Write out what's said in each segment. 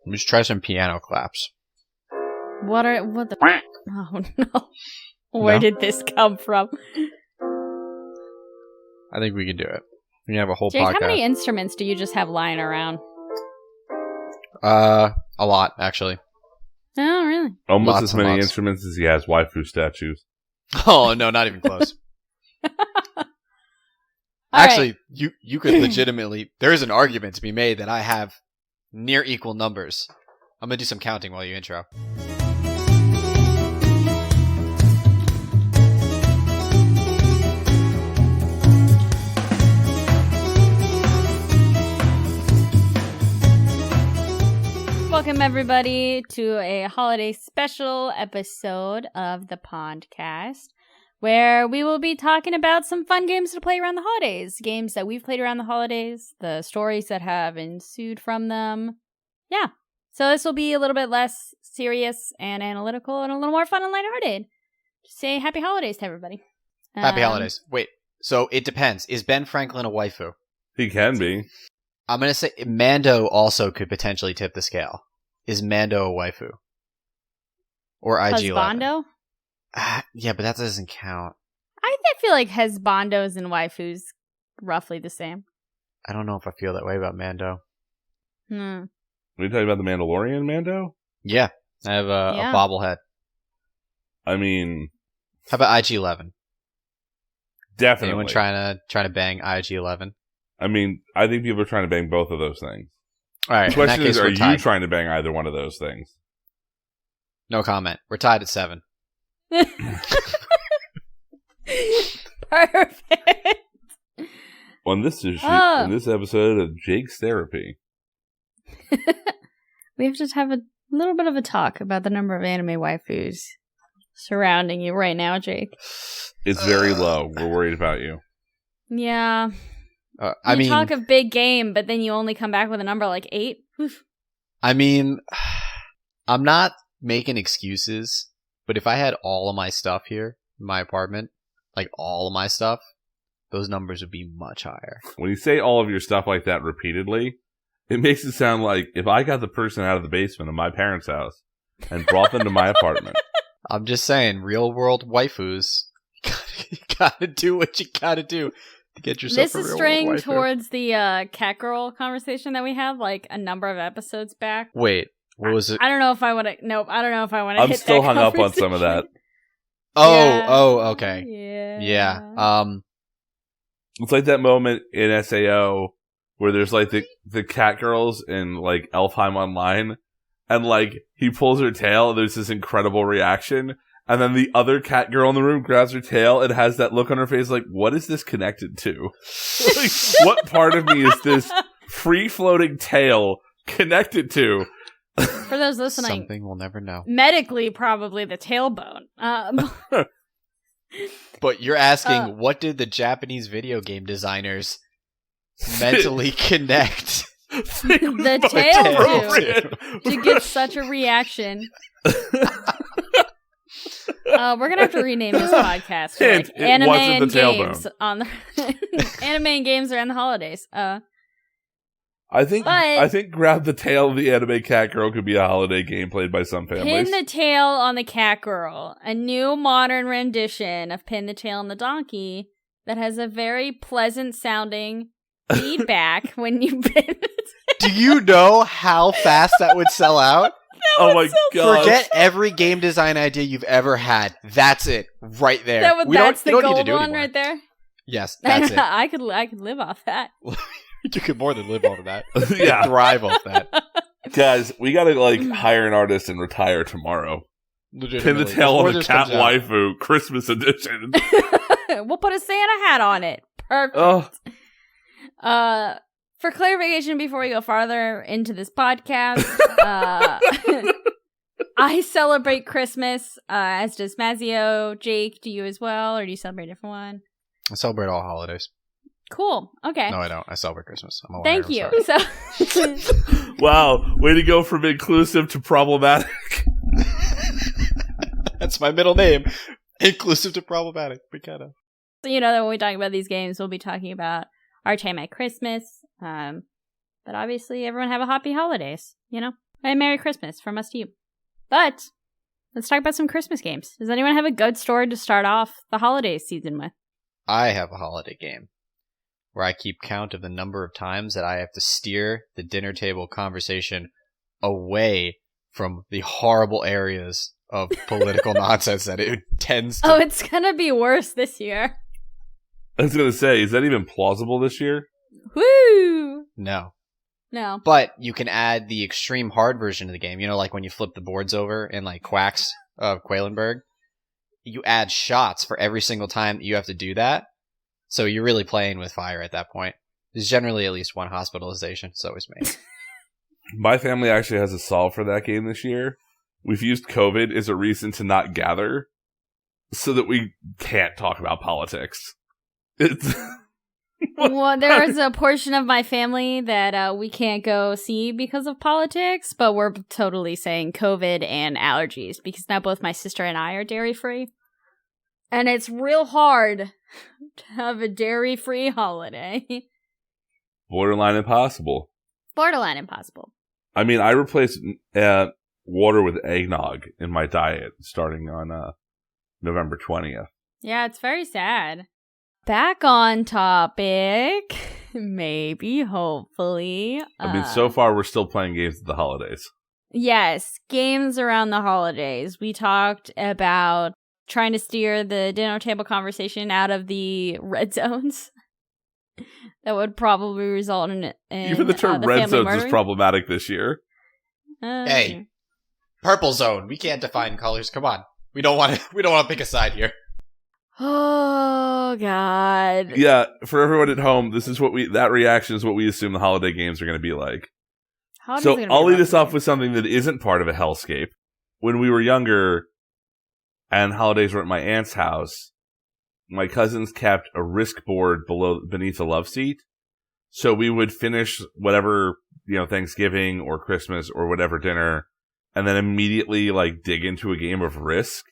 Let me just try some piano claps. What the? Oh no! Where did this come from? I think we can do it. We can have a whole Jake, podcast. how many instruments do you just have lying around? A lot, actually. Oh, really? Almost Lots as and many lots. instruments as he has waifu statues. Oh, no, not even close. All Actually, you could legitimately... There is an argument to be made that I have near equal numbers. I'm going to do some counting while you intro. Welcome, everybody, to a holiday special episode of the podcast, where we will be talking about some fun games to play around the holidays. Games that we've played around the holidays, the stories that have ensued from them. Yeah. So this will be a little bit less serious and analytical and a little more fun and lighthearted. Just say happy holidays to everybody. Happy holidays. Wait, so it depends. Is Ben Franklin a waifu? He can be. I'm going to say Mando also could potentially tip the scale. Is Mando a waifu? Or IG-11? Husbando? Yeah, but that doesn't count. I feel like husbandos and waifus roughly the same. I don't know if I feel that way about Mando. Are you talking about the Mandalorian Mando? Yeah, I have a bobblehead. I mean... How about IG-11? Definitely. Anyone trying to bang IG-11? I mean, I think people are trying to bang both of those things. All right. The question is, are you tied. trying to bang either one of those things? No comment. We're tied at 7. Perfect. On this episode of Jake's Therapy. We have to have a little bit of a talk about the number of anime waifus surrounding you right now, Jake. It's very low. We're worried about you. Yeah. I mean, talk of big game, but then you only come back with a number like 8. Oof. I mean, I'm not making excuses, but if I had all of my stuff here in my apartment, like all of my stuff, those numbers would be much higher. When you say all of your stuff like that repeatedly, it makes it sound like if I got the person out of the basement of my parents' house and brought them to my apartment. I'm just saying, real world waifus, you gotta do what you gotta do to get yourself This a is real straying world waifu. towards the catgirl conversation that we had like a number of episodes back. Wait, what was it? I don't know if I want to. Nope, I don't know if I want to. I'm still hung up on some of that. Okay. Yeah. It's like that moment in SAO where there's like the cat girls in like Elfheim Online, and like he pulls her tail and there's this incredible reaction, and then the other cat girl in the room grabs her tail and has that look on her face like, what is this connected to? Like, what part of me is this free floating tail connected to? For those listening, Something we'll never know. medically probably the tailbone. But you're asking, what did the Japanese video game designers mentally connect the tail to get such a reaction. We're gonna have to rename this podcast to like anime and games on the anime and games around the holidays. I think grab the tail of the anime cat girl could be a holiday game played by some families. Pin the tail on the cat girl, a new modern rendition of Pin the Tail on the Donkey that has a very pleasant sounding feedback when you pin it. Do you know how fast that would sell out? Oh my god. Forget every game design idea you've ever had. That's it. Right there. That's the don't need to gold do one anymore. right there? Yes, that's it. I could live off that. You could more than live off of that. Yeah. Thrive off that. Guys, we gotta like hire an artist and retire tomorrow. Pin the tail on the cat waifu, Christmas edition. We'll put a Santa hat on it. Perfect. Oh. For clarification, before we go farther into this podcast, I celebrate Christmas, as does Mazio. Jake, do you as well, or do you celebrate a different one? I celebrate all holidays. Cool. Okay. No, I don't. I celebrate Christmas. I'm a liar. Thank you. So, wow, way to go from inclusive to problematic. That's my middle name. Inclusive to problematic. We gotta. So you know that when we talk about these games, we'll be talking about our time at Christmas. But obviously, everyone have a happy holidays. You know, And Merry Christmas from us to you. But let's talk about some Christmas games. Does anyone have a good story to start off the holiday season with? I have a holiday game where I keep count of the number of times that I have to steer the dinner table conversation away from the horrible areas of political nonsense that it tends to. Oh, it's gonna be worse this year. I was going to say, is that even plausible this year? Woo! No. No. But you can add the extreme hard version of the game. You know, like when you flip the boards over in like Quacks of Qualenberg, you add shots for every single time that you have to do that. So you're really playing with fire at that point. There's generally at least one hospitalization. It's always me. My family actually has a solve for that game this year. We've used COVID as a reason to not gather so that we can't talk about politics. It's Well, there is a portion of my family that we can't go see because of politics, but we're totally saying COVID and allergies because now both my sister and I are dairy-free. And it's real hard to have a dairy-free holiday. borderline impossible. Borderline impossible. I mean, I replaced water with eggnog in my diet starting on November 20th. Yeah, it's very sad. Back on topic, maybe, hopefully. I mean, so far we're still playing games at the holidays. Yes, games around the holidays. We talked about trying to steer the dinner table conversation out of the red zones. That would probably result in Even the term the red family zones murdering. is problematic this year. Hey, purple zone. We can't define colors. Come on. We don't want to pick a side here. Oh God. Yeah, for everyone at home, that reaction is what we assume the holiday games are going to be like. Holidays So are gonna be I'll lead rough us off this with something that isn't part of a hellscape. When we were younger and holidays were at my aunt's house, my cousins kept a Risk board beneath the love seat. So we would finish whatever, Thanksgiving or Christmas or whatever dinner and then immediately dig into a game of Risk,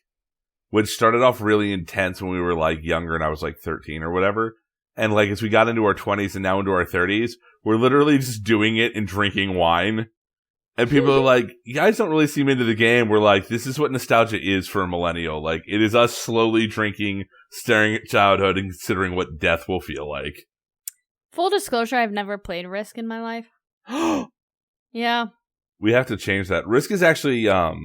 which started off really intense when we were younger and I was 13 or whatever. And as we got into our 20s and now into our 30s, we're literally just doing it and drinking wine. And people are like, you guys don't really seem into the game. We're like, this is what nostalgia is for a millennial. It is us slowly drinking, staring at childhood and considering what death will feel like. Full disclosure, I've never played Risk in my life. Yeah. We have to change that. Risk is actually a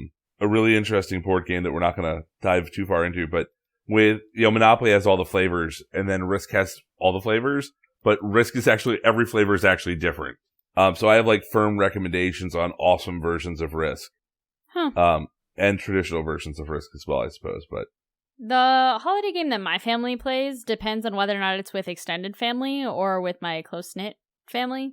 really interesting board game that we're not going to dive too far into, but with, Monopoly has all the flavors and then Risk has all the flavors, but Risk is every flavor is actually different. So I have firm recommendations on awesome versions of Risk. Huh. And traditional versions of Risk as well, I suppose, but. The holiday game that my family plays depends on whether or not it's with extended family or with my close-knit family.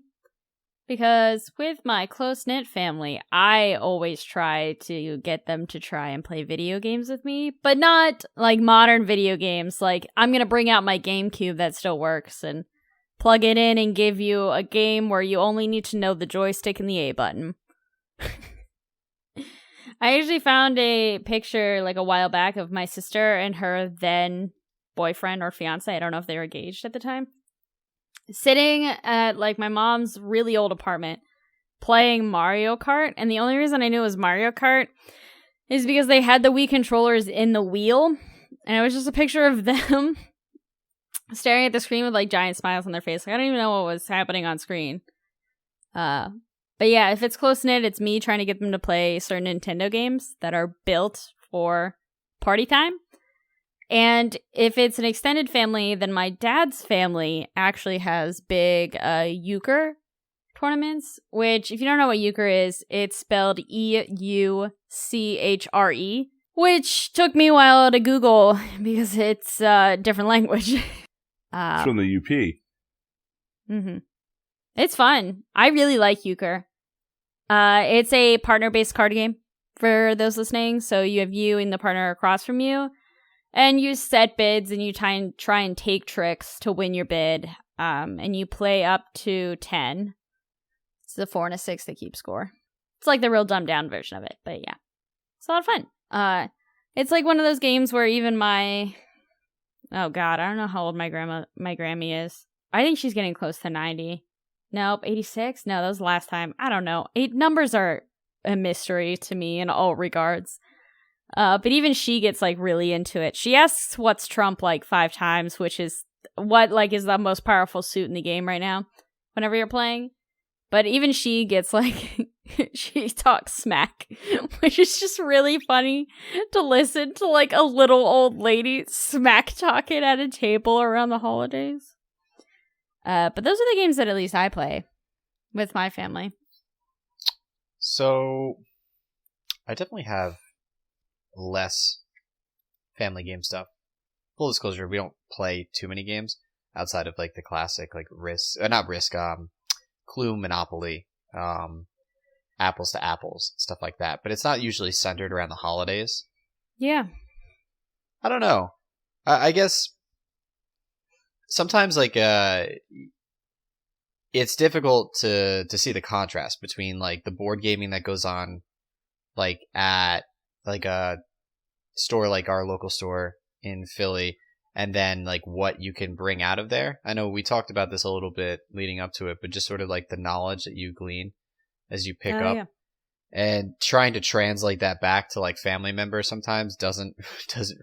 Because with my close-knit family, I always try to get them to try and play video games with me, but not modern video games. I'm going to bring out my GameCube that still works and plug it in and give you a game where you only need to know the joystick and the A button. I actually found a picture a while back of my sister and her then boyfriend or fiance. I don't know if they were engaged at the time. Sitting at my mom's really old apartment playing Mario Kart. And the only reason I knew it was Mario Kart is because they had the Wii controllers in the wheel. And it was just a picture of them staring at the screen with giant smiles on their face. I don't even know what was happening on screen. But yeah, if it's close-knit, it's me trying to get them to play certain Nintendo games that are built for party time. And if it's an extended family, then my dad's family actually has big euchre tournaments, which, if you don't know what euchre is, it's spelled E-U-C-H-R-E, which took me a while to Google because it's a different language. It's from the UP. Mm-hmm. It's fun. I really like euchre. It's a partner-based card game for those listening. So you have you and the partner across from you, and you set bids and you try and take tricks to win your bid. And you play up to 10. It's a 4 and a 6 that keep score. It's the real dumbed down version of it, but yeah, it's a lot of fun. It's one of those games where even oh god, I don't know how old my Grammy is. I think she's getting close to 90. Nope, 86? No, that was the last time. I don't know. Numbers are a mystery to me in all regards. But even she gets like really into it. She asks what's Trump like 5 times, which is what like is the most powerful suit in the game right now whenever you're playing. But even she gets like she talks smack, which is just really funny to listen to like a little old lady smack talking at a table around the holidays. But those are the games that at least I play with my family. So I definitely have less family game stuff. Full disclosure, we don't play too many games outside of like the classic like Clue, Monopoly, Apples to Apples, stuff like that. But it's not usually centered around the holidays. Yeah. I don't know. I guess sometimes like it's difficult to see the contrast between like the board gaming that goes on like at like a store like our local store in Philly, and then like what you can bring out of there. I know we talked about this a little bit leading up to it, but just sort of like the knowledge that you glean as you pick up. Yeah. And trying to translate that back to like family members sometimes doesn't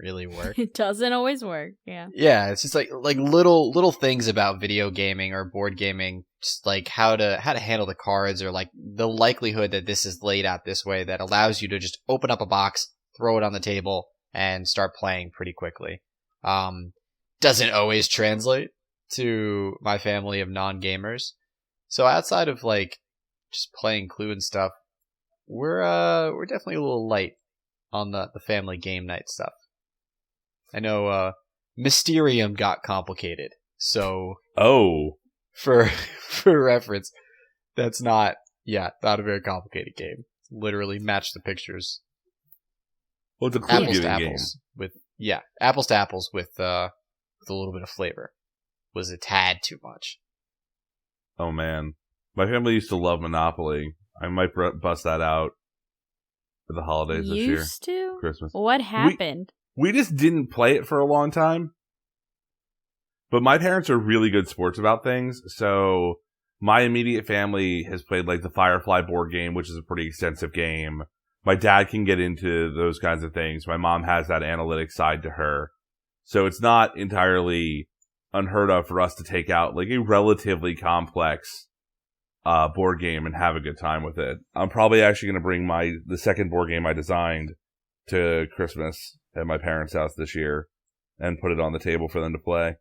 really work. It doesn't always work. Yeah. Yeah, it's just like little things about video gaming or board gaming, just like how to handle the cards, or like the likelihood that this is laid out this way that allows you to just open up a box, throw it on the table, and start playing pretty quickly. Doesn't always translate to my family of non-gamers. So outside of like just playing Clue and stuff, we're definitely a little light on the family game night stuff. I know Mysterium got complicated, so for reference, that's not a very complicated game. Literally match the pictures. Well, it's a clue apples to game. Apples with apples to apples with a little bit of flavor. Was a tad too much. Oh man, my family used to love Monopoly. I might bust that out for the holidays this year. Used to? Christmas. What happened? We just didn't play it for a long time. But my parents are really good sports about things, so my immediate family has played like the Firefly board game, which is a pretty extensive game. My dad can get into those kinds of things. My mom has that analytic side to her. So it's not entirely unheard of for us to take out like a relatively complex board game and have a good time with it. I'm probably actually going to bring the second board game I designed to Christmas at my parents' house this year and put it on the table for them to play.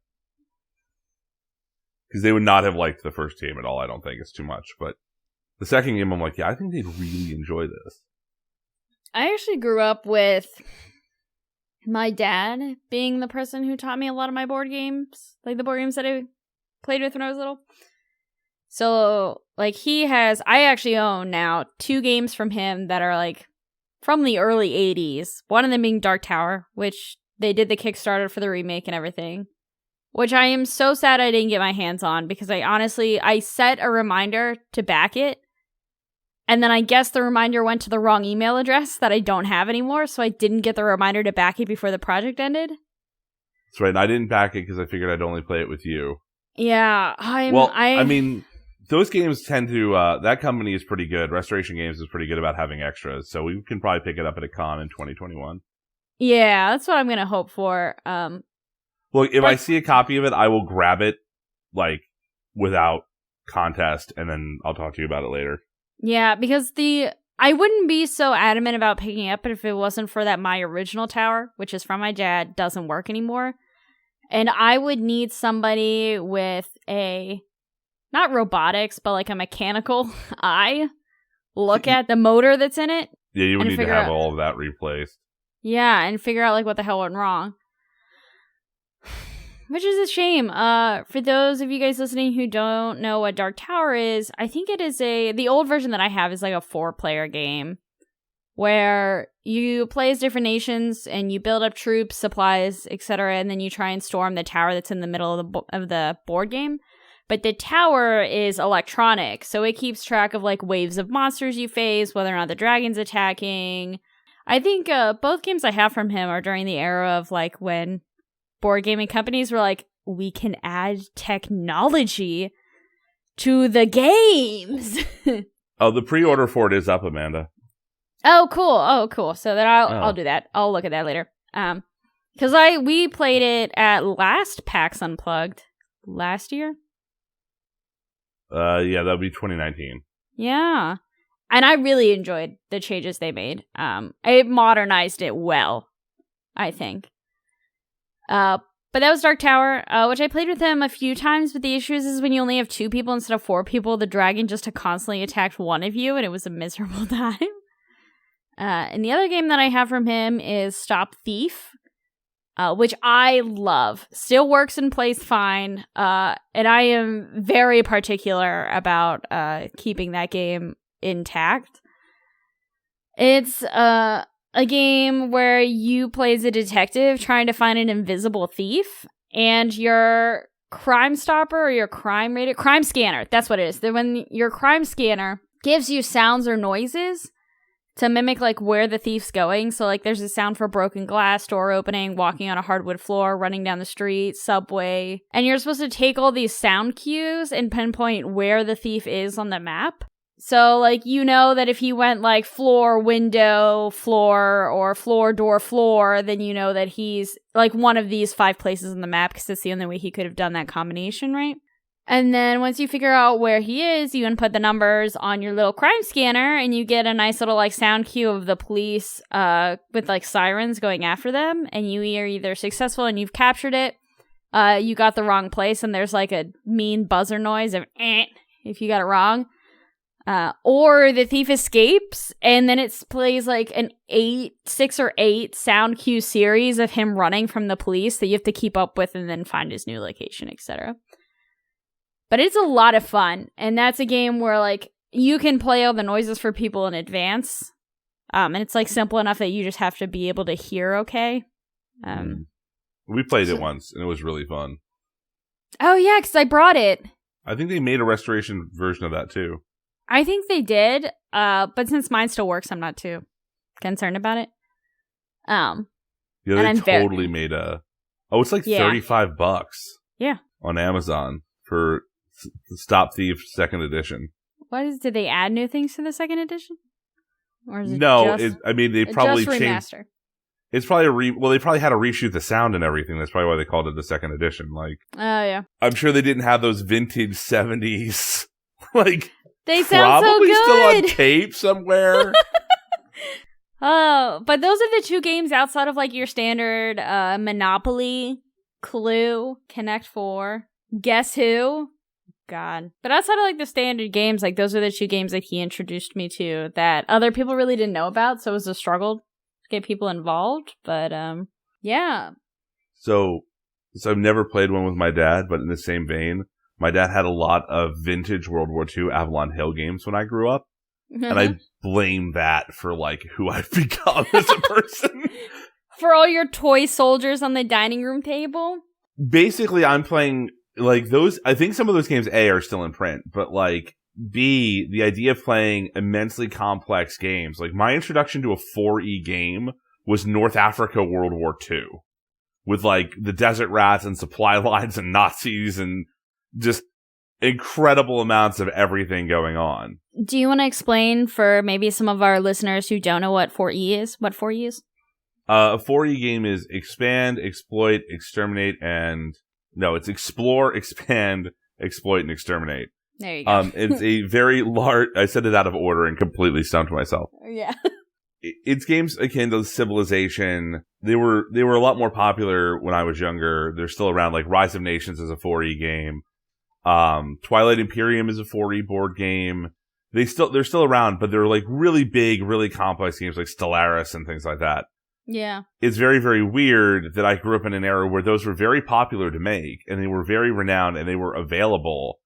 Because they would not have liked the first game at all, I don't think. It's too much. But the second game, I'm like, yeah, I think they'd really enjoy this. I actually grew up with my dad being the person who taught me a lot of my board games. Like the board games that I played with when I was little. So, like, I actually own now 2 games from him that are, like, from the early 80s. One of them being Dark Tower, which they did the Kickstarter for the remake and everything. Which I am so sad I didn't get my hands on, because I set a reminder to back it. And then I guess the reminder went to the wrong email address that I don't have anymore, so I didn't get the reminder to back it before the project ended. That's right. I didn't back it because I figured I'd only play it with you. Yeah. I mean, those games tend to, that company is pretty good. Restoration Games is pretty good about having extras, so we can probably pick it up at a con in 2021. Yeah, that's what I'm going to hope for. Well, if I see a copy of it, I will grab it, like, without contest, and then I'll talk to you about it later. Yeah, because I wouldn't be so adamant about picking it up if it wasn't for that My Original Tower, which is from my dad, doesn't work anymore. And I would need somebody with not robotics, but like a mechanical eye, look at the motor that's in it. Yeah, you would need to have all of that replaced. Yeah, and figure out like what the hell went wrong. Which is a shame. For those of you guys listening who don't know what Dark Tower is, I think it is the old version that I have is like a 4-player game where you play as different nations and you build up troops, supplies, etc., and then you try and storm the tower that's in the middle of the board game. But the tower is electronic, so it keeps track of like waves of monsters you face, whether or not the dragon's attacking. I think both games I have from him are during the era of like when board gaming companies were like, we can add technology to the games. Oh, the pre-order for it is up, Amanda. Oh, cool. So then I'll do that. I'll look at that later. Because we played it at last PAX Unplugged last year. Yeah, that'd be 2019. Yeah. And I really enjoyed the changes they made. It modernized it well, I think. But that was Dark Tower, which I played with him a few times, but the issue is when you only have 2 people instead of 4 people, the dragon just constantly attacked one of you, and it was a miserable time. And the other game that I have from him is Stop Thief, which I love. Still works and plays fine, and I am very particular about keeping that game intact. It's a game where you play as a detective trying to find an invisible thief, and your crime stopper or your crime scanner, that's what it is. When your crime scanner gives you sounds or noises to mimic like where the thief's going. So like there's a sound for broken glass, door opening, walking on a hardwood floor, running down the street, subway. And you're supposed to take all these sound cues and pinpoint where the thief is on the map. So, like, you know that if he went, like, floor, window, floor, or floor, door, floor, then you know that he's, like, one of these 5 places on the map, because it's the only way he could have done that combination, right? And then once you figure out where he is, you input the numbers on your little crime scanner, and you get a nice little, like, sound cue of the police with, like, sirens going after them, and you are either successful and you've captured it, you got the wrong place, and there's, like, a mean buzzer noise of if you got it wrong. Or the thief escapes, and then it plays like an 6 or 8 sound cue series of him running from the police that you have to keep up with and then find his new location, etc. But it's a lot of fun, and that's a game where like you can play all the noises for people in advance, and it's like simple enough that you just have to be able to hear okay. We played it once, and it was really fun. Oh yeah, because I brought it. I think they made a restoration version of that too. I think they did, but since mine still works, I'm not too concerned about it. Yeah, they totally made a... Oh, it's like $35. Yeah. On Amazon for Stop Thief 2nd edition. Did they add new things to the 2nd edition? Or is it they probably just changed... remaster? It's probably they probably had to reshoot the sound and everything. That's probably why they called it the 2nd edition. Like, oh yeah. I'm sure they didn't have those vintage 70s, like... They sound so good. Probably still on tape somewhere. Oh, but those are the 2 games outside of like your standard Monopoly, Clue, Connect 4, Guess Who. God. But outside of like the standard games, like those are the 2 games that he introduced me to that other people really didn't know about, so it was a struggle to get people involved. But yeah. So I've never played one with my dad, but in the same vein, my dad had a lot of vintage World War II Avalon Hill games when I grew up. And I blame that for, like, who I've become as a person. For all your toy soldiers on the dining room table? Basically, I'm playing, like, those... I think some of those games, A, are still in print. But, like, B, the idea of playing immensely complex games. Like, my introduction to a 4E game was North Africa World War II. With, like, the desert rats and supply lines and Nazis and... just incredible amounts of everything going on. Do you want to explain for maybe some of our listeners who don't know what 4E is? What 4E is? A 4E game is expand, exploit, exterminate, and... No, it's explore, expand, exploit, and exterminate. There you go. It's a very large... I said it out of order and completely stumped myself. Yeah. It's games akin to Civilization. They were a lot more popular when I was younger. They're still around, like Rise of Nations is a 4E game. Twilight Imperium is a 4E board game. They're still around, but they're like really big, really complex games like Stellaris and things like that. Yeah. It's very, very weird that I grew up in an era where those were very popular to make, and they were very renowned, and they were available.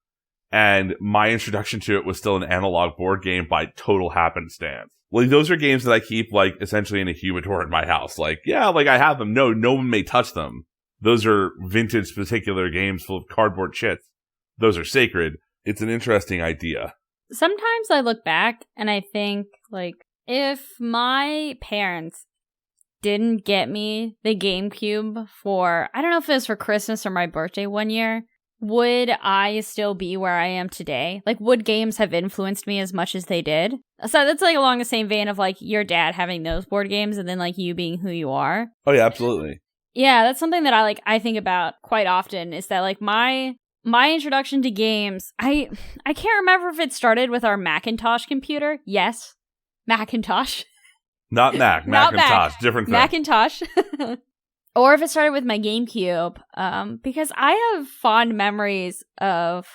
And my introduction to it was still an analog board game by total happenstance. Like, those are games that I keep, like, essentially in a humidor in my house. Like, yeah, like, I have them. No one may touch them. Those are vintage particular games full of cardboard shits. Those are sacred. It's an interesting idea. Sometimes I look back and I think, like, if my parents didn't get me the GameCube for, I don't know if it was for Christmas or my birthday one year, would I still be where I am today? Like, would games have influenced me as much as they did? So that's like along the same vein of like your dad having those board games and then like you being who you are. Oh yeah, absolutely. Yeah, that's something that I think about quite often is that like my introduction to games, I can't remember if it started with our Macintosh computer. Yes, Macintosh. Not Mac, Not Macintosh, Mac. different thing. Macintosh. Or if it started with my GameCube, because I have fond memories of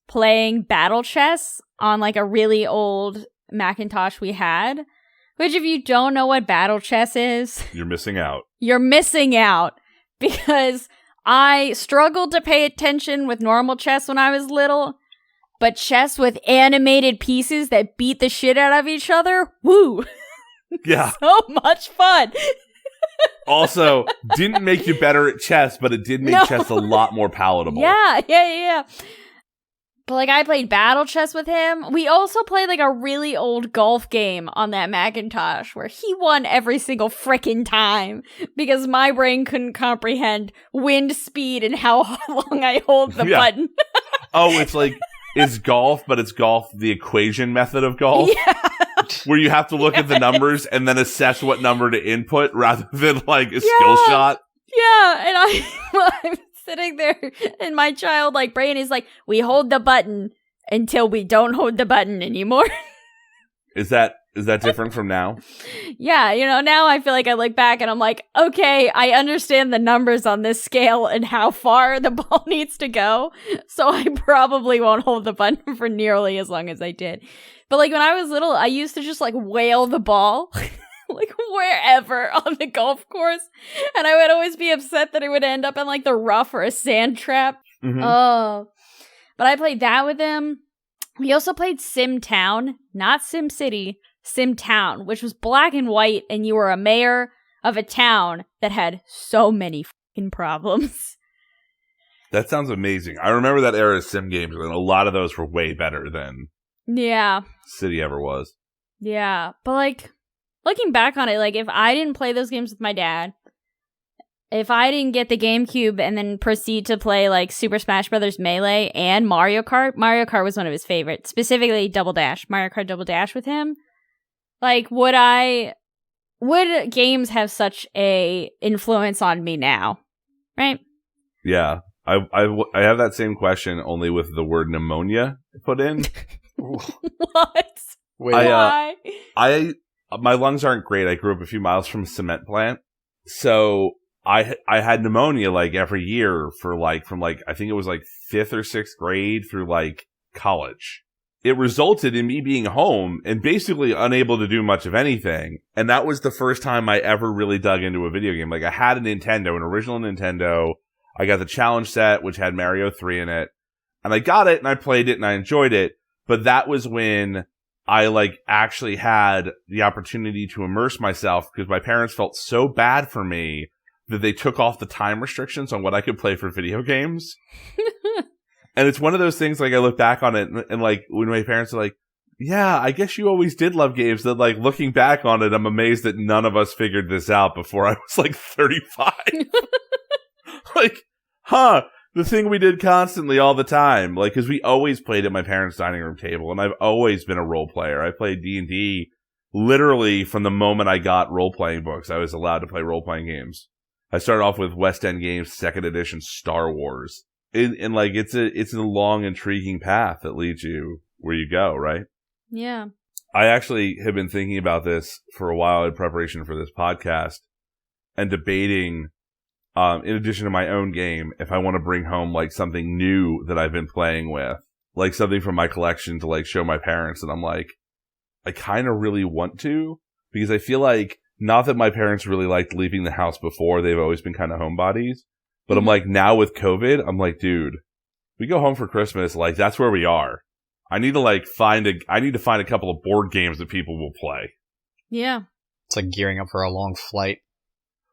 playing battle chess on like a really old Macintosh we had, which if you don't know what battle chess is, You're missing out. You're missing out because I struggled to pay attention with normal chess when I was little, but chess with animated pieces that beat the shit out of each other, woo! Yeah. So much fun. Also, didn't make you better at chess, but it did make chess a lot more palatable. Yeah. But like I played battle chess with him. We also played like a really old golf game on that Macintosh where he won every single frickin' time because my brain couldn't comprehend wind speed and how long I hold the button. Oh, it's like, it's golf, but it's golf the equation method of golf. Yeah. Where you have to look at the numbers and then assess what number to input rather than like a skill shot. Yeah, and I'm sitting there and my childlike brain is like, we hold the button until we don't hold the button anymore. Is that different from now? Yeah, now I feel like I look back and I'm like, okay, I understand the numbers on this scale and how far the ball needs to go, so I probably won't hold the button for nearly as long as I did. But like when I was little, I used to just like whale the ball like wherever on the golf course. And I would always be upset that it would end up in like the rough or a sand trap. Mm-hmm. Oh, but I played that with him. We also played Sim Town, not Sim City, Sim Town, which was black and white. And you were a mayor of a town that had so many fucking problems. That sounds amazing. I remember that era of sim games, and a lot of those were way better than City ever was. Yeah. But like, looking back on it, like if I didn't play those games with my dad, if I didn't get the GameCube and then proceed to play like Super Smash Bros. Melee and Mario Kart was one of his favorites, specifically Mario Kart Double Dash with him. Like, would games have such a influence on me now? Right? Yeah. I have that same question, only with the word pneumonia put in. What? Wait, why? My lungs aren't great. I grew up a few miles from a cement plant. So I had pneumonia like every year for like, from like, I think it was like 5th or 6th grade through like college. It resulted in me being home and basically unable to do much of anything. And that was the first time I ever really dug into a video game. Like I had a Nintendo, an original Nintendo. I got the challenge set, which had Mario 3 in it. And I got it and I played it and I enjoyed it. But that was when I like actually had the opportunity to immerse myself because my parents felt so bad for me that they took off the time restrictions on what I could play for video games. And it's one of those things, like, I look back on it and like, when my parents are like, yeah, I guess you always did love games, that like, looking back on it, I'm amazed that none of us figured this out before I was like 35. Like, the thing we did constantly all the time, like, because we always played at my parents' dining room table, and I've always been a role player. I played D&D literally from the moment I got role-playing books. I was allowed to play role-playing games. I started off with West End Games 2nd edition Star Wars. And like, it's a long, intriguing path that leads you where you go, right? Yeah. I actually have been thinking about this for a while in preparation for this podcast and debating, in addition to my own game, if I want to bring home like something new that I've been playing with, like something from my collection to like show my parents. And I'm like, I kind of really want to, because I feel like, not that my parents really liked leaving the house before, they've always been kind of homebodies. But I'm like, now with COVID, I'm like, dude, we go home for Christmas, like, that's where we are. I need to find a couple of board games that people will play. Yeah. It's like gearing up for a long flight.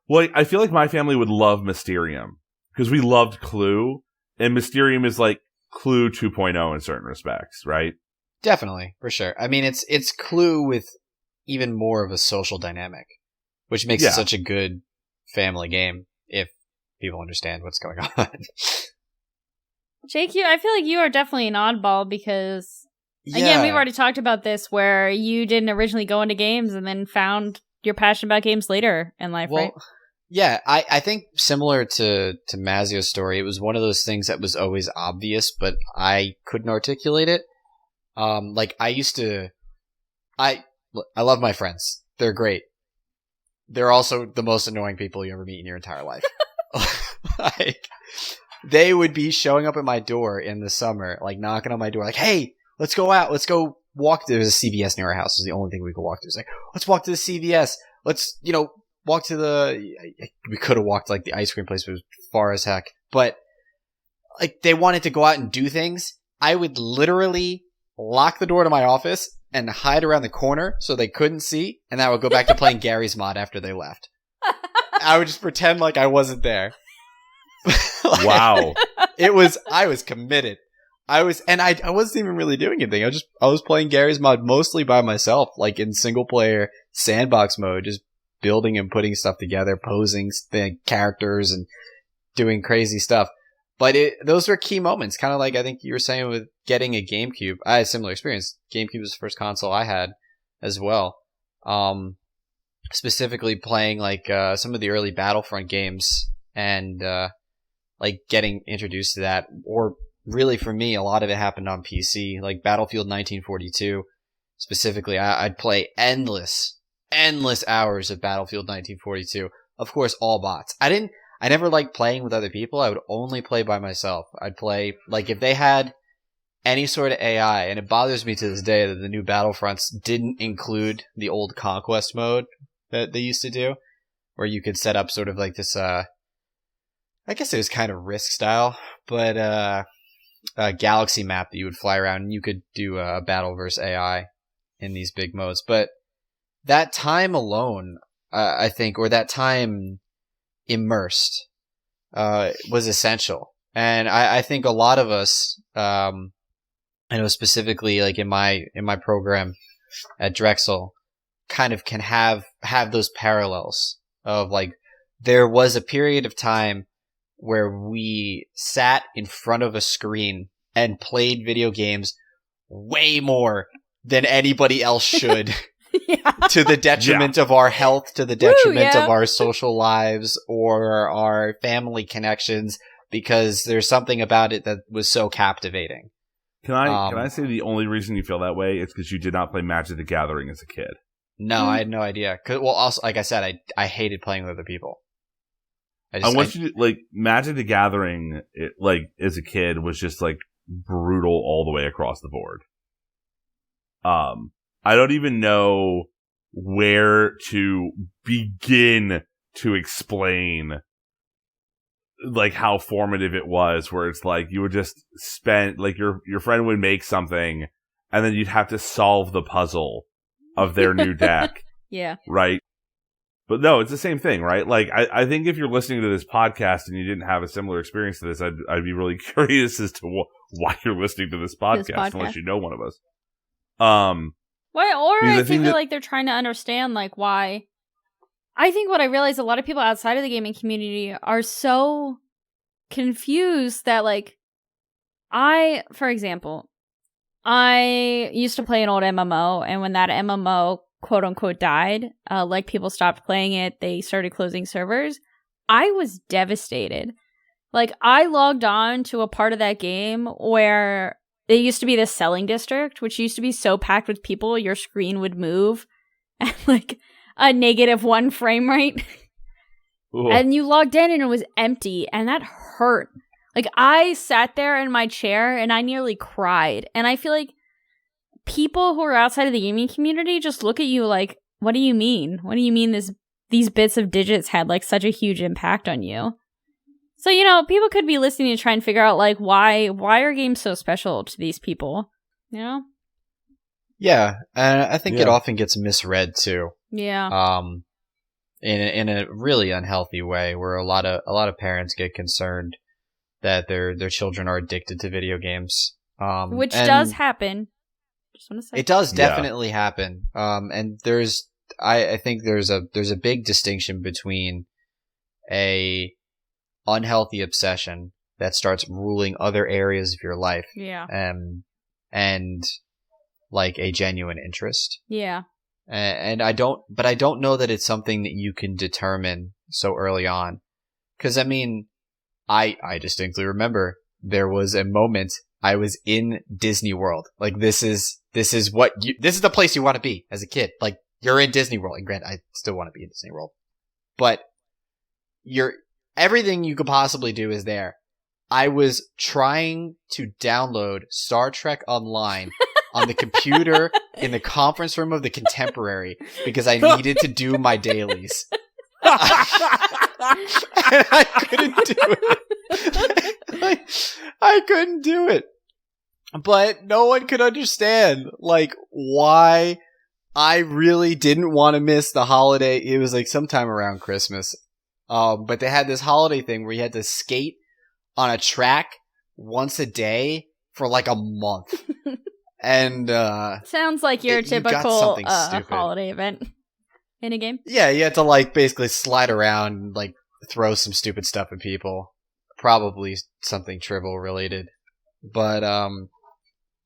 Well, I feel like my family would love Mysterium, because we loved Clue, and Mysterium is like Clue 2.0 in certain respects, right? Definitely, for sure. I mean, it's Clue with even more of a social dynamic, which makes it such a good family game, if people understand what's going on. Jake, I feel like you are definitely an oddball because, Yeah. again, we've already talked about this where you didn't originally go into games and then found your passion about games later in life, right? Yeah, I think similar to Mazio's story, it was one of those things that was always obvious, but I couldn't articulate it. Like I love my friends. They're great. They're also the most annoying people you ever meet in your entire life. Like, they would be showing up at my door in the summer, like knocking on my door, like, "Hey, let's go out. Let's go walk." There's a CVS near our house. It's the only thing we could walk to. It's like, let's walk to the CVS. Let's, walk to we could have walked like the ice cream place, but it was far as heck. But like they wanted to go out and do things. I would literally lock the door to my office and hide around the corner so they couldn't see, and I would go back to playing Gary's Mod after they left. I would just pretend like I wasn't there. Wow. I was committed. I wasn't even really doing anything. I was playing Gary's Mod mostly by myself, like in single player sandbox mode, just building and putting stuff together, posing characters and doing crazy stuff. But those were key moments, kind of like I think you were saying with getting a GameCube. I had a similar experience. GameCube was the first console I had as well. Specifically playing like some of the early Battlefront games and like getting introduced to that. Or really for me, a lot of it happened on PC, like Battlefield 1942. Specifically, I'd play endless hours of Battlefield 1942. Of course, all bots. I never liked playing with other people. I would only play by myself. I'd play, like, if they had any sort of AI, and it bothers me to this day that the new Battlefronts didn't include the old Conquest mode that they used to do, where you could set up sort of like this, I guess it was kind of Risk style, but a galaxy map that you would fly around, and you could do a battle versus AI in these big modes. But that time alone, I think, or that time immersed, was essential. And I think a lot of us, I know specifically like in my program at Drexel, kind of can have those parallels of like, there was a period of time where we sat in front of a screen and played video games way more than anybody else should. Yeah. To the detriment of our health, to the detriment of our social lives or our family connections, because there's something about it that was so captivating. Can I say the only reason you feel that way is because you did not play Magic the Gathering as a kid? No, I had no idea. Also, like I said, I hated playing with other people. I want you to, like, Magic the Gathering, like, as a kid, was just, like, brutal all the way across the board. I don't even know where to begin to explain, like, how formative it was, where it's like, you would just spend, like, your friend would make something, and then you'd have to solve the puzzle of their new deck. Yeah. Right? But no, it's the same thing, right? Like, I think if you're listening to this podcast and you didn't have a similar experience to this, I'd be really curious as to why you're listening to this podcast, unless you know one of us. Well, or I feel like they're trying to understand, like, why. I think what I realize, a lot of people outside of the gaming community are so confused that, like, for example, I used to play an old MMO, and when that MMO, quote unquote, died, like, people stopped playing it, they started closing servers, I was devastated. Like, I logged on to a part of that game where it used to be the selling district, which used to be so packed with people, your screen would move at like a -1 frame rate. And you logged in and it was empty, and that hurt. Like, I sat there in my chair and I nearly cried. And I feel like people who are outside of the gaming community just look at you like, what do you mean? What do you mean these bits of digits had like such a huge impact on you? So, people could be listening to try and figure out, like, why are games so special to these people, Yeah, and I think it often gets misread, too. Yeah. In a really unhealthy way, where a lot of parents get concerned that their children are addicted to video games. Which does happen. Just want to say. It does definitely happen. And I think there's a big distinction between a unhealthy obsession that starts ruling other areas of your life. Yeah. And like a genuine interest. Yeah. And I don't know that it's something that you can determine so early on. Because I mean, I distinctly remember there was a moment I was in Disney World. Like this is the place you want to be as a kid. Like you're in Disney World. And granted, I still want to be in Disney World, but everything you could possibly do is there. I was trying to download Star Trek Online on the computer in the conference room of the Contemporary because I needed to do my dailies. And I couldn't do it. I couldn't do it. But no one could understand, like, why I really didn't want to miss the holiday. It was like sometime around Christmas. But they had this holiday thing where you had to skate on a track once a day for like a month. And sounds like your typical holiday event in a game. Yeah, you had to like basically slide around and like throw some stupid stuff at people. Probably something trivial related. But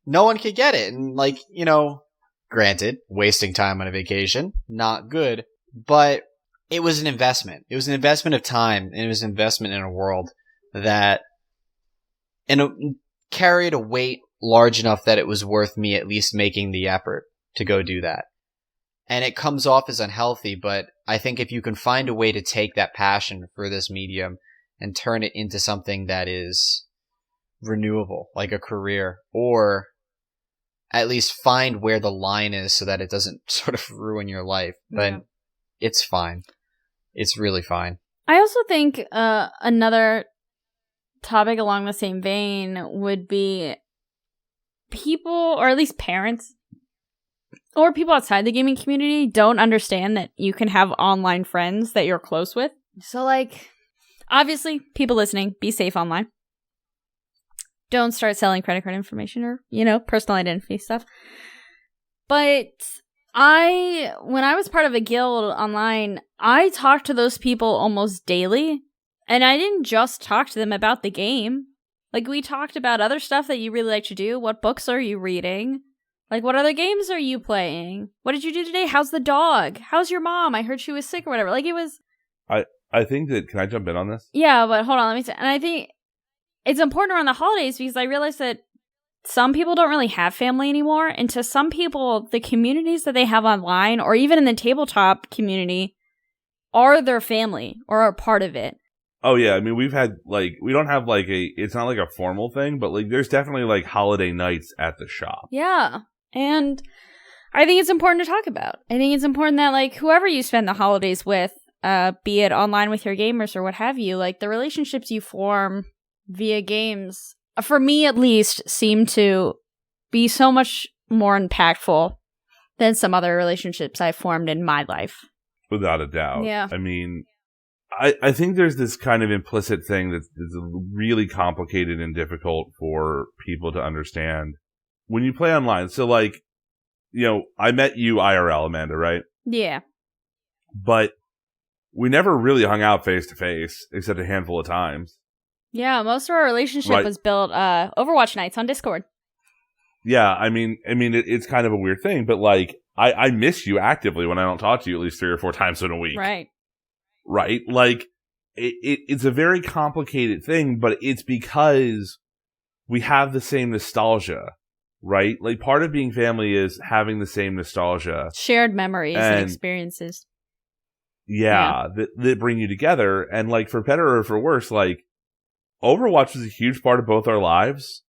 no one could get it. And like, you know, granted, wasting time on a vacation, not good. But it was an investment. It was an investment of time, and it was an investment in a world that carried a weight large enough that it was worth me at least making the effort to go do that. And it comes off as unhealthy, but I think if you can find a way to take that passion for this medium and turn it into something that is renewable, like a career, or at least find where the line is so that it doesn't sort of ruin your life, then it's fine. It's really fine. I also think another topic along the same vein would be people, or at least parents, or people outside the gaming community don't understand that you can have online friends that you're close with. So, like, obviously, people listening, be safe online. Don't start selling credit card information or, you know, personal identity stuff. But when I was part of a guild online, I talked to those people almost daily. And I didn't just talk to them about the game. Like, we talked about other stuff that you really like to do. What books are you reading? Like, what other games are you playing? What did you do today? How's the dog? How's your mom? I heard she was sick or whatever. Like, it was... I think that... Can I jump in on this? Yeah, but hold on. Let me say... And I think it's important around the holidays because I realized that some people don't really have family anymore. And to some people, the communities that they have online or even in the tabletop community are their family or are part of it. Oh, yeah. I mean, we've had, like, we don't have, like, it's not like a formal thing, but, like, there's definitely, like, holiday nights at the shop. Yeah. And I think it's important to talk about. I think it's important that, like, whoever you spend the holidays with, be it online with your gamers or what have you, like, the relationships you form via games, for me at least, seem to be so much more impactful than some other relationships I've formed in my life. Without a doubt. Yeah. I mean... I think there's this kind of implicit thing that's really complicated and difficult for people to understand when you play online. So, like, you know, I met you IRL, Amanda, right? Yeah. But we never really hung out face to face, except a handful of times. Yeah, most of our relationship was built Overwatch nights on Discord. Yeah, I mean, it's kind of a weird thing, but, like, I miss you actively when I don't talk to you at least 3 or 4 times in a week. Right. Right? Like, it's a very complicated thing, but it's because we have the same nostalgia, right? Like, part of being family is having the same nostalgia. Shared memories and experiences. Yeah. That bring you together. And, like, for better or for worse, like, Overwatch was a huge part of both our lives.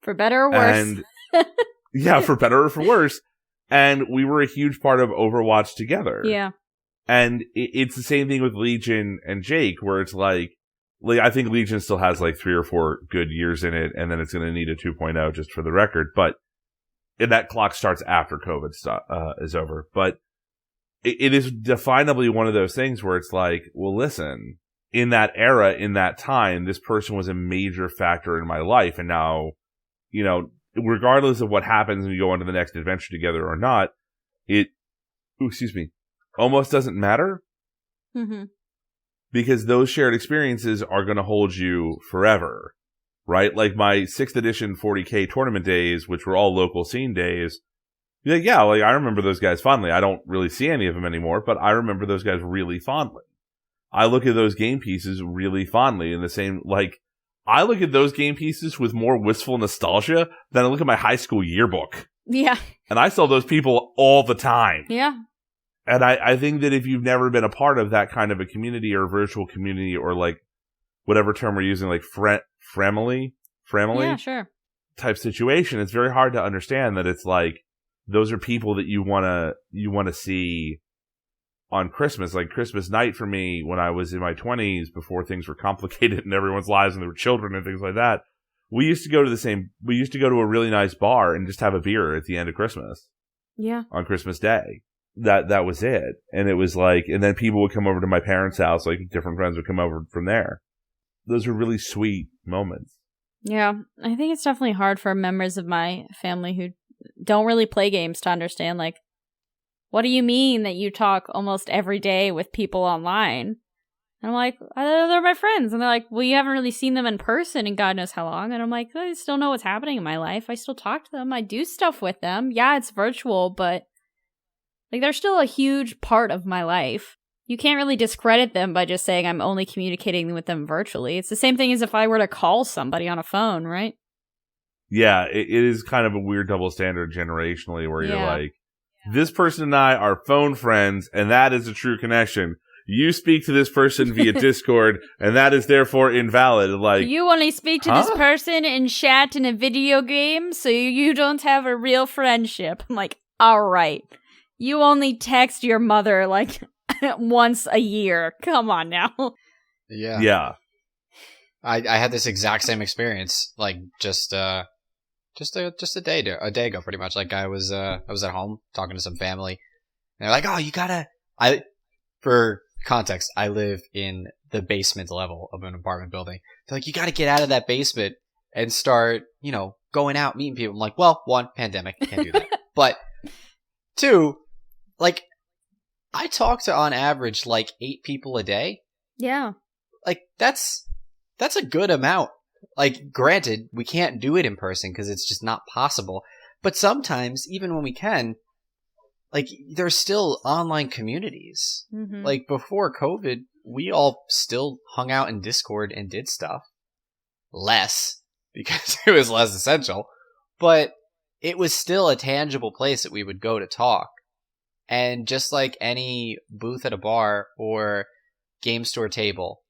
For better or worse. And, yeah, for better or for worse. And we were a huge part of Overwatch together. Yeah. And it's the same thing with Legion and Jake, where it's like, I think Legion still has like 3 or 4 good years in it, and then it's going to need a 2.0 just for the record. But that clock starts after COVID is over. But it is definably one of those things where it's like, well, listen, in that era, in that time, this person was a major factor in my life. And now, you know, regardless of what happens when we go on to the next adventure together or not, almost doesn't matter. Mm-hmm. Because those shared experiences are going to hold you forever. right? Like my 6th edition 40K tournament days, which were all local scene days. Yeah, like I remember those guys fondly. I don't really see any of them anymore, but I remember those guys really fondly. I look at those game pieces really fondly in the same, like, I look at those game pieces with more wistful nostalgia than I look at my high school yearbook. Yeah. And I saw those people all the time. Yeah. And I think that if you've never been a part of that kind of a community or virtual community or like whatever term we're using, like framily Yeah, sure. type situation, it's very hard to understand that it's like those are people that you wanna see on Christmas. Like Christmas night for me when I was in my 20s, before things were complicated in everyone's lives and there were children and things like that. We used to go to a really nice bar and just have a beer at the end of Christmas. Yeah. On Christmas Day. That was it. And it was like, and then people would come over to my parents' house, like different friends would come over from there. Those were really sweet moments. Yeah. I think it's definitely hard for members of my family who don't really play games to understand, like, what do you mean that you talk almost every day with people online? And I'm like, they're my friends. And they're like, well, you haven't really seen them in person in God knows how long. And I'm like, I still know what's happening in my life. I still talk to them. I do stuff with them. Yeah, it's virtual, but like they're still a huge part of my life. You can't really discredit them by just saying I'm only communicating with them virtually. It's the same thing as if I were to call somebody on a phone, right? Yeah, it is kind of a weird double standard generationally where you're like, this person and I are phone friends, and that is a true connection. You speak to this person via Discord, and that is therefore invalid. Like, you only speak to this person in chat in a video game, so you don't have a real friendship. I'm like, all right. You only text your mother like once a year. Come on now. Yeah. Yeah. I had this exact same experience, like just a day ago, pretty much. Like I was at home talking to some family, and they're like, "Oh, for context, I live in the basement level of an apartment building. They're like, you got to get out of that basement and start, going out, meeting people." I'm like, well, one, pandemic, can't do that, but two, like, I talk to on average like 8 people a day. Yeah, like that's a good amount. Like, granted, we can't do it in person because it's just not possible. But sometimes, even when we can, like, there's still online communities. Mm-hmm. Like, before COVID, we all still hung out in Discord and did stuff. Less, because it was less essential. But it was still a tangible place that we would go to talk. And just like any booth at a bar or game store table,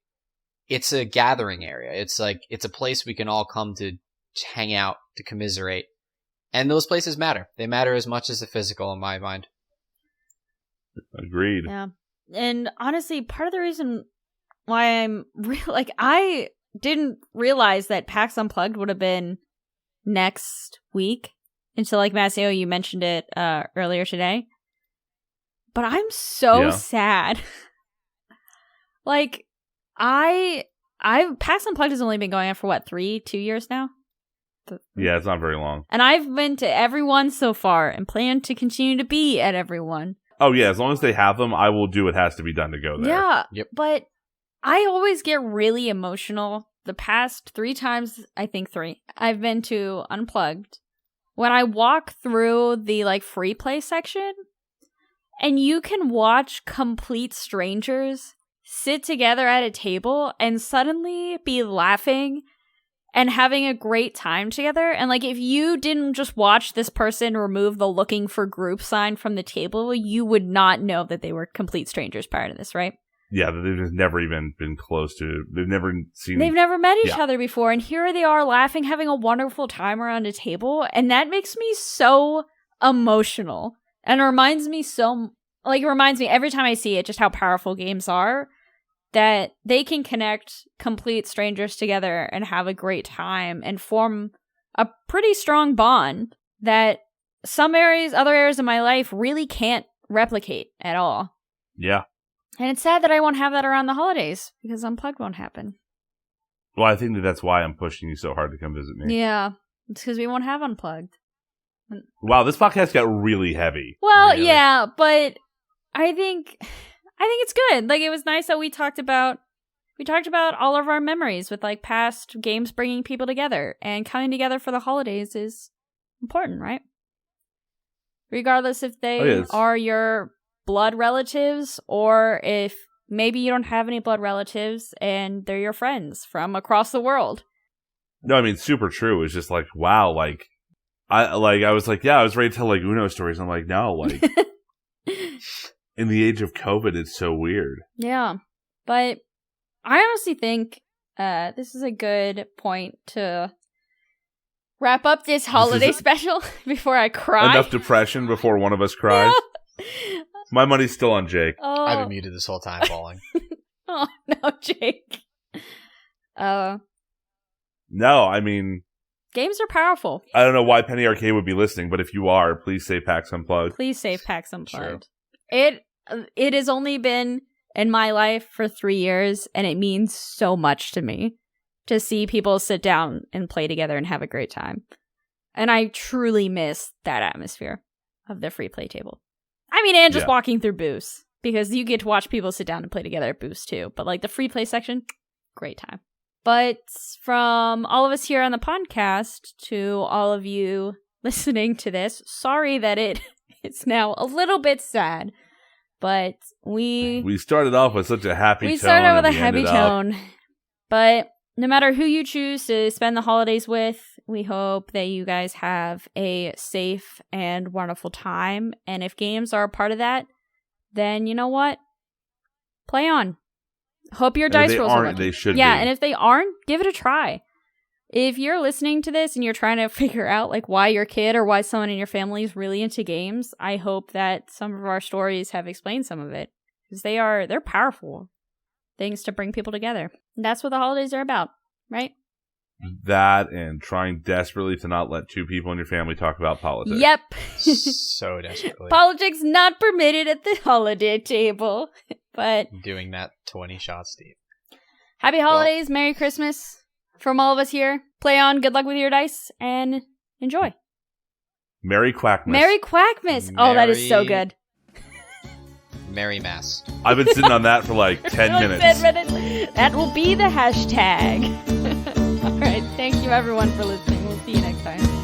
it's a gathering area. It's a place we can all come to hang out, to commiserate. And those places matter. They matter as much as the physical, in my mind. Agreed. Yeah. And honestly, part of the reason why I'm I didn't realize that PAX Unplugged would have been next week until, like, Maseo, you mentioned it earlier today. But I'm so sad. Like, PAX Unplugged has only been going on for 2 years now? Yeah, it's not very long. And I've been to every one so far and plan to continue to be at every one. Oh yeah, as long as they have them, I will do what has to be done to go there. Yeah, yep. But I always get really emotional. The past 3 times, I think 3, I've been to Unplugged. When I walk through the, like, free play section, and you can watch complete strangers sit together at a table and suddenly be laughing and having a great time together. And, like, if you didn't just watch this person remove the looking for group sign from the table, you would not know that they were complete strangers prior to this, right? Yeah, they've just never even been close to, they've never met each other before, and here they are laughing, having a wonderful time around a table, and that makes me so emotional. And it reminds me every time I see it just how powerful games are, that they can connect complete strangers together and have a great time and form a pretty strong bond that other areas of my life really can't replicate at all. Yeah. And it's sad that I won't have that around the holidays because Unplugged won't happen. Well, I think that's why I'm pushing you so hard to come visit me. Yeah. It's because we won't have Unplugged. Wow, this podcast got really heavy. Well, really. Yeah, but I think it's good. Like, it was nice that we talked about we talked about all of our memories with like past games bringing people together, and coming together for the holidays is important, right? Regardless if they are your blood relatives or if maybe you don't have any blood relatives and they're your friends from across the world. No, I mean, super true. It's just like, wow, like, I was like, yeah, I was ready to tell like Uno stories. I'm like, no, like, in the age of COVID, it's so weird. Yeah, but I honestly think this is a good point to wrap up this holiday special before I cry. Enough depression before one of us cries. Yeah. My money's still on Jake. Oh. I've been muted this whole time, falling. Oh no, Jake. No, I mean, games are powerful. I don't know why Penny Arcade would be listening, but if you are, please save PAX Unplugged. Please save PAX Unplugged. It has only been in my life for 3 years, and it means so much to me to see people sit down and play together and have a great time. And I truly miss that atmosphere of the free play table. I mean, and just walking through booths, because you get to watch people sit down and play together at booths too. But like the free play section, great time. But from all of us here on the podcast to all of you listening to this, sorry that it's now a little bit sad. But we started off with such a happy tone. We started out with a happy tone. But no matter who you choose to spend the holidays with, we hope that you guys have a safe and wonderful time. And if games are a part of that, then you know what? Play on. Hope your dice rolls are lucky. They should Yeah, be. and if they aren't, give it a try. If you're listening to this and you're trying to figure out like why your kid or why someone in your family is really into games, I hope that some of our stories have explained some of it, because they're powerful things to bring people together. And that's what the holidays are about, right? That and trying desperately to not let two people in your family talk about politics. Yep. So desperately. Politics not permitted at the holiday table. But doing that 20 shots deep. Happy holidays, Merry Christmas from all of us here. Play on, good luck with your dice, and enjoy. Merry Quackmas. Merry Quackmas. Oh, that is so good. Merry Mass. I've been sitting on that for like 10 minutes. 10 minutes. That will be the hashtag. All right. Thank you, everyone, for listening. We'll see you next time.